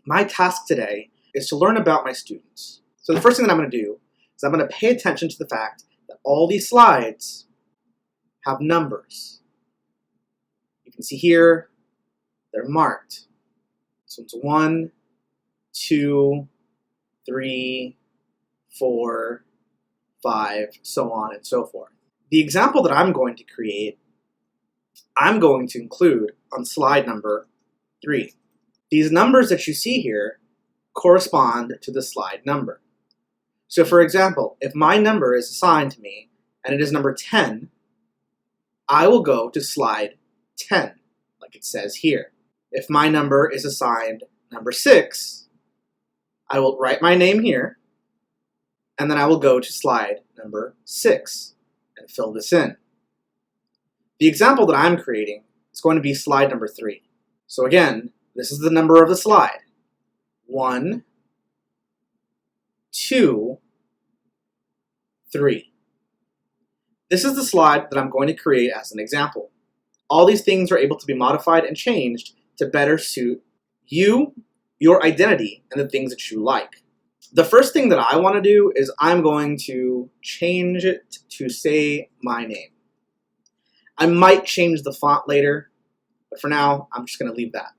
My task today is to learn about my students. So the first thing that I'm going to do is I'm going to pay attention to the fact that all these slides have numbers. You can see here, they're marked. So it's 1, 2, 3, 4, 5, so on and so forth. The example that I'm going to create, I'm going to include on slide number 3. These numbers that you see here correspond to the slide number. So for example, if my number is assigned to me and it is number 10, I will go to slide 10, like it says here. If my number is assigned number 6, I will write my name here, and then I will go to slide number 6 and fill this in. The example that I'm creating is going to be slide number 3. So again, this is the number of the slide. 1, 2, 3. This is the slide that I'm going to create as an example. All these things are able to be modified and changed to better suit you, your identity, and the things that you like. The first thing that I want to do is I'm going to change it to say my name. I might change the font later, but for now, I'm just going to leave that.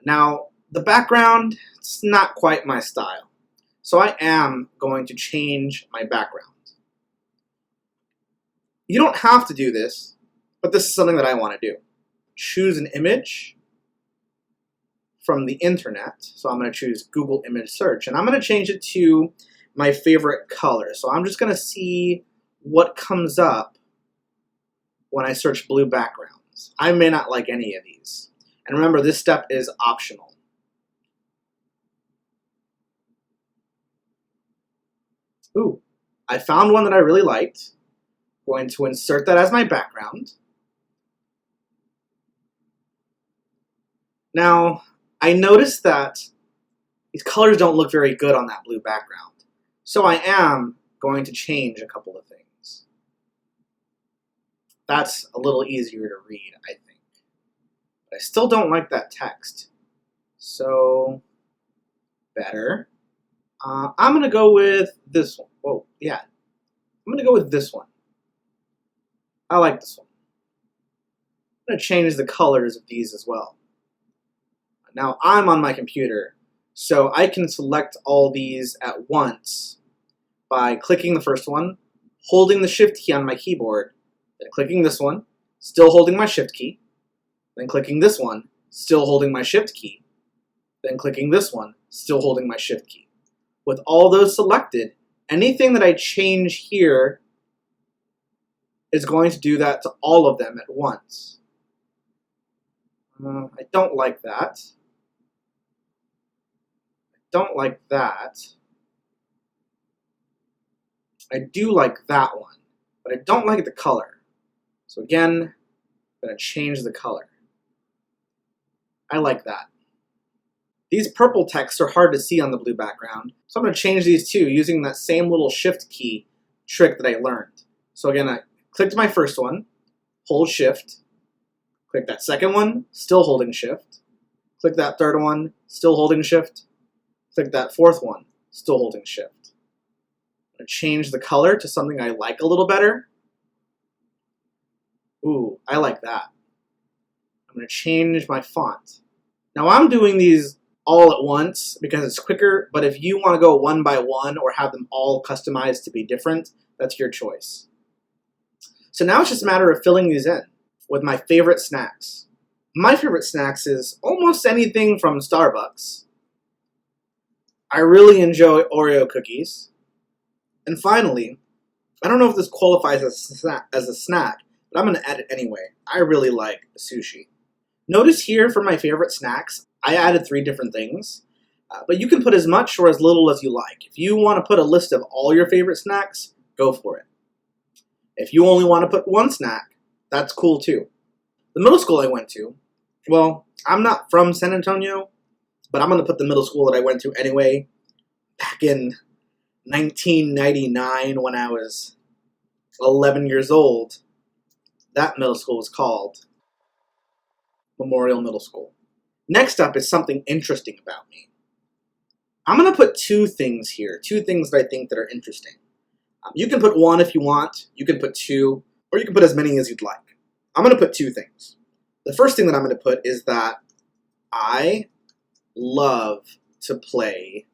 Now, the background, it's not quite my style. So I am going to change my background. You don't have to do this, but this is something that I want to do. Choose an image from the internet. So I'm going to choose Google Image Search, and I'm going to change it to my favorite color. So I'm just going to see what comes up when I search blue backgrounds. I may not like any of these. And remember, this step is optional. Ooh, I found one that I really liked. I'm going to insert that as my background. Now, I noticed that these colors don't look very good on that blue background. So I am going to change a couple of things. That's a little easier to read, I think. But I still don't like that text. So, better. I'm going to go with this one. Whoa, yeah. I'm going to go with this one. I like this one. I'm going to change the colors of these as well. Now, I'm on my computer, so I can select all these at once by clicking the first one, holding the Shift key on my keyboard, then clicking this one, still holding my Shift key, then clicking this one, still holding my Shift key, then clicking this one, still holding my Shift key. With all those selected, anything that I change here is going to do that to all of them at once. I don't like that. I don't like that. I do like that one, but I don't like the color. So again, I'm going to change the color. I like that. These purple texts are hard to see on the blue background, so I'm going to change these too using that same little Shift key trick that I learned. So again, I clicked my first one, hold Shift, click that second one, still holding Shift, click that third one, still holding Shift, click that fourth one, still holding Shift. I'm going to change the color to something I like a little better. Ooh, I like that. I'm going to change my font. Now I'm doing these all at once because it's quicker, but if you want to go one by one or have them all customized to be different, that's your choice. So now it's just a matter of filling these in with my favorite snacks. My favorite snacks is almost anything from Starbucks. I really enjoy Oreo cookies. And finally, I don't know if this qualifies as a snack, but I'm going to add it anyway. I really like sushi. Notice here for my favorite snacks, I added 3 different things, but you can put as much or as little as you like. If you want to put a list of all your favorite snacks, go for it. If you only want to put one snack, that's cool too. The middle school I went to, well, I'm not from San Antonio, but I'm going to put the middle school that I went to anyway. Back in 1999 when I was 11 years old, that middle school was called Memorial Middle School. Next up is something interesting about me. I'm going to put two things here, two things that I think that are interesting. You can put one if you want, you can put two, or you can put as many as you'd like. I'm going to put two things. The first thing that I'm going to put is that I love to play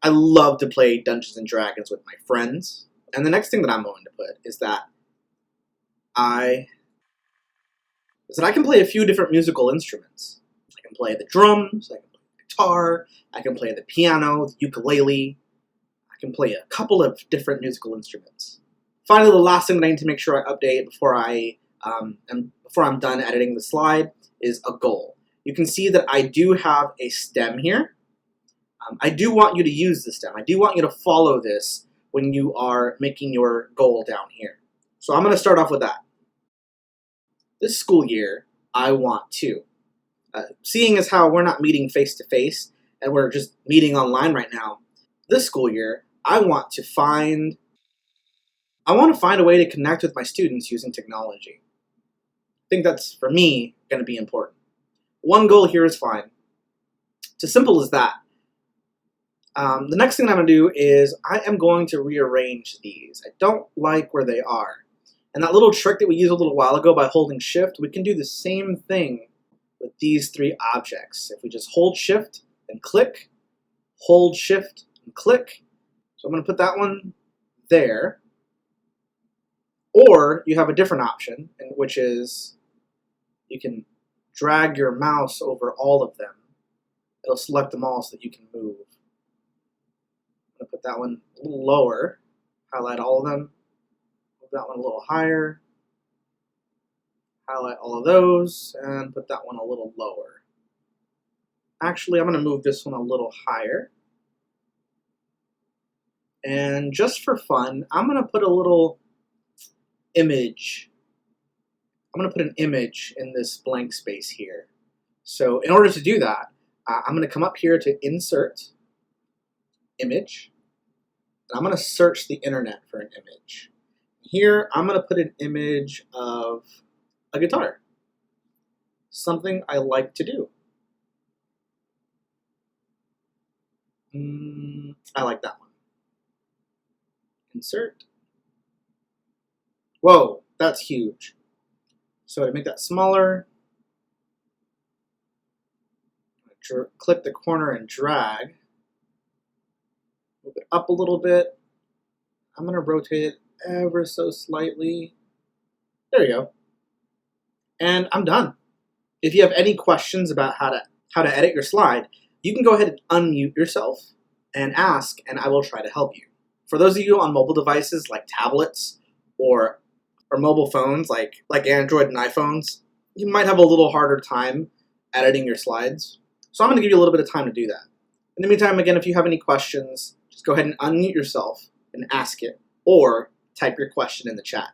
Dungeons and Dragons with my friends. And the next thing that I'm going to put is that I can play a few different musical instruments. I can play the drums, I can play the guitar, I can play the piano, the ukulele. I can play a couple of different musical instruments. Finally, the last thing that I need to make sure I update before I'm done editing the slide is a goal. You can see that I do have a stem here. I do want you to use the stem. I do want you to follow this when you are making your goal down here. So I'm going to start off with that. This school year, I want to. Seeing as how we're not meeting face-to-face and we're just meeting online right now, this school year, I want to find a way to connect with my students using technology. I think that's, for me, going to be important. One goal here is fine. It's as simple as that. The next thing I'm going to do is I am going to rearrange these. I don't like where they are. And that little trick that we used a little while ago by holding shift, we can do the same thing with these three objects. If we just hold shift and click, hold shift and click. So I'm going to put that one there. Or you have a different option, which is you can drag your mouse over all of them. It'll select them all so that you can move. I'm going to put that one a little lower, highlight all of them. That one a little higher, highlight all of those, and put that one a little lower. Actually, I'm going to move this one a little higher. And just for fun, I'm going to put a little image. I'm going to put an image in this blank space here. So in order to do that, I'm going to come up here to Insert, Image, and I'm going to search the internet for an image. Here, I'm going to put an image of a guitar. Something I like to do. I like that one. Insert. Whoa, that's huge. So to make that smaller, click the corner and drag. Move it up a little bit. I'm going to rotate it ever so slightly. There you go. And I'm done. If you have any questions about how to edit your slide, you can go ahead and unmute yourself and ask, and I will try to help you. For those of you on mobile devices like tablets or mobile phones like Android and iPhones, you might have a little harder time editing your slides. So I'm going to give you a little bit of time to do that. In the meantime, again, if you have any questions, just go ahead and unmute yourself and ask it, or type your question in the chat.